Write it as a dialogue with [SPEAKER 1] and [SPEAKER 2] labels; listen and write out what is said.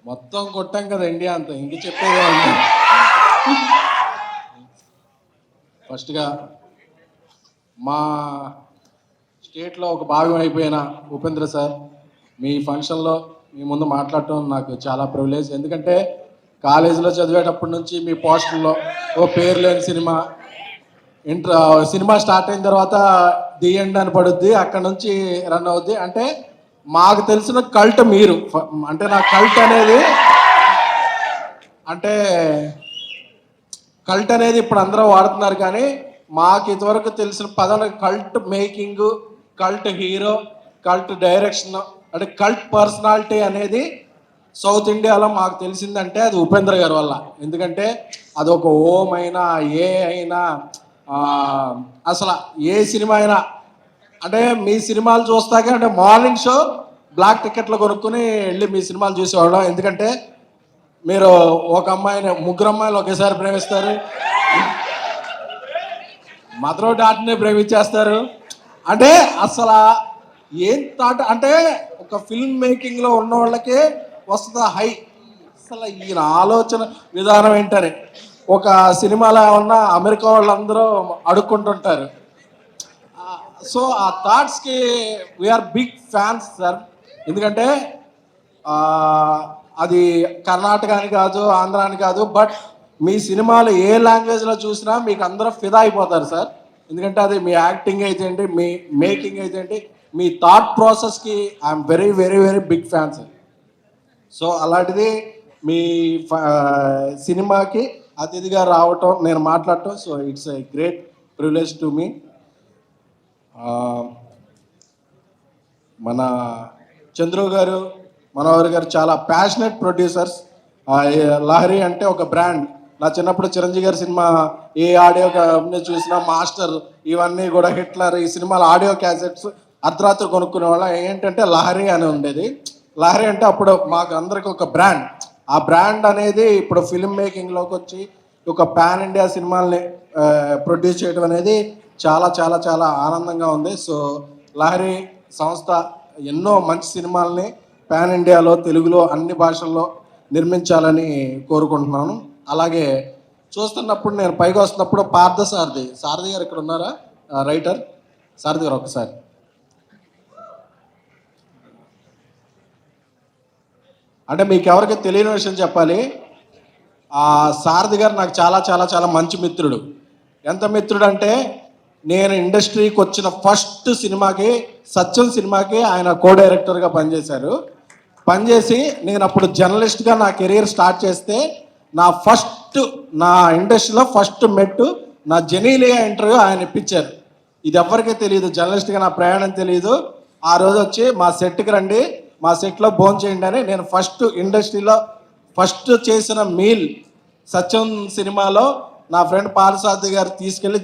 [SPEAKER 1] మొత్తం కొట్టాం కదా ఇండియా అంతా, ఇంక చెప్పేదే ఉంది. ఫస్ట్గా మా స్టేట్లో ఒక భాగం అయిపోయిన ఉపేంద్ర సార్, మీ ఫంక్షన్లో మీ ముందు మాట్లాడటం నాకు చాలా ప్రివిలేజ్. ఎందుకంటే కాలేజీలో చదివేటప్పటి నుంచి మీ పోస్టర్లో ఓ పేరు లేని సినిమా, సినిమా స్టార్ట్ అయిన తర్వాత ది ఎండ్ అని పడుద్ది, అక్కడ నుంచి రన్ అవుద్ది. అంటే మాకు తెలిసిన కల్ట్ మీరు. అంటే నా కల్ట్ అనేది అంటే కల్ట్ అనేది ఇప్పుడు అందరూ వాడుతున్నారు, కానీ మాకు ఇంతవరకు తెలిసిన పదాలు cult making, cult hero, cult direction, అంటే కల్ట్ పర్సనాలిటీ అనేది సౌత్ ఇండియాలో మాకు తెలిసిందంటే అది ఉపేంద్ర గారి వల్ల. ఎందుకంటే అది ఒక ఓం అయినా ఏ అయినా అసలు ఏ సినిమా అయినా, అంటే మీ సినిమాలు చూస్తాకే అంటే మార్నింగ్ షో బ్లాక్ టికెట్లు కొనుక్కుని వెళ్ళి మీ సినిమాలు చూసేవాళ్ళం. ఎందుకంటే మీరు ఒక అమ్మాయిని, ముగ్గురు అమ్మాయిలు ఒకేసారి ప్రేమిస్తారు, మదరో డాట్ని ప్రేమించేస్తారు. అంటే అసలు ఏం థాట్, అంటే ఒక ఫిల్మ్ మేకింగ్లో ఉన్న వాళ్ళకే వస్తుంది హై. అసలు ఈయన ఆలోచన విధానం ఏంటని ఒక సినిమాలో ఉన్న అమెరికా వాళ్ళందరూ అడుక్కుంటుంటారు. సో ఆ థాట్స్కి వీఆర్ బిగ్ ఫ్యాన్స్ సార్. ఎందుకంటే అది కర్ణాటక అని కాదు, ఆంధ్ర అని కాదు, బట్ మీ సినిమాలు ఏ లాంగ్వేజ్లో చూసినా మీకు అందరూ ఫిదా అయిపోతారు సార్. ఎందుకంటే అది మీ యాక్టింగ్ అయితే ఏంటి, మీ మేకింగ్ అయితే ఏంటి, మీ థాట్ ప్రాసెస్కి I'm very very very big fan sir. So అలాంటిది మీ సినిమాకి అతిథిగా రావటం, నేను మాట్లాడటం, so it's a great privilege to me. మన చంద్రు గారు, మనోహర్ గారు చాలా ప్యాషనెట్ ప్రొడ్యూసర్స్. లహరి అంటే ఒక బ్రాండ్. నా చిన్నప్పుడు చిరంజీవి గారి సినిమా ఏ ఆడియో చూసినా మాస్టర్, ఇవన్నీ కూడా హిట్లర్, ఈ సినిమాల ఆడియో క్యాసెట్స్ అర్ధరాత్రి కొనుక్కునే వాళ్ళ. ఏంటంటే లహరి అని ఉండేది. లహరి అంటే అప్పుడు మాకు అందరికి ఒక బ్రాండ్. ఆ బ్రాండ్ అనేది ఇప్పుడు ఫిల్మ్ మేకింగ్లోకి వచ్చి ఒక పాన్ ఇండియా సినిమాల్ని ప్రొడ్యూస్ చేయడం అనేది చాలా చాలా చాలా ఆనందంగా ఉంది. సో లహరి సంస్థ ఎన్నో మంచి సినిమాల్ని పాన్ ఇండియాలో, తెలుగులో, అన్ని భాషల్లో నిర్మించాలని కోరుకుంటున్నాను. అలాగే చూస్తున్నప్పుడు నేను పైకి వస్తున్నప్పుడు సారథి గారు ఇక్కడ ఉన్నారా, రైటర్ సారథి గారు ఒకసారి. అంటే మీకు ఎవరికి తెలియని విషయం చెప్పాలి, సారథి గారు నాకు చాలా చాలా చాలా మంచి మిత్రుడు. ఎంత మిత్రుడు అంటే నేను ఇండస్ట్రీకి వచ్చిన ఫస్ట్ సినిమాకి, సత్యం సినిమాకి ఆయన కో డైరెక్టర్గా పనిచేసి నేను అప్పుడు జర్నలిస్ట్గా నా కెరీర్ స్టార్ట్ చేస్తే నా ఇండస్ట్రీలో ఫస్ట్ మెట్టు నా జెనీలియా ఇంటర్వ్యూ ఆయన ఇప్పించారు. ఇది ఎవరికీ తెలియదు, జర్నలిస్ట్గా నా ప్రయాణం తెలియదు. ఆ రోజు వచ్చి మా సెట్కి రండి, మా సెట్లో భోజనం చేయండి అని నేను ఇండస్ట్రీలో ఫస్ట్ చేసిన మీల్ సత్యం సినిమాలో నా ఫ్రెండ్ పాలసారథి గారు తీసుకెళ్ళి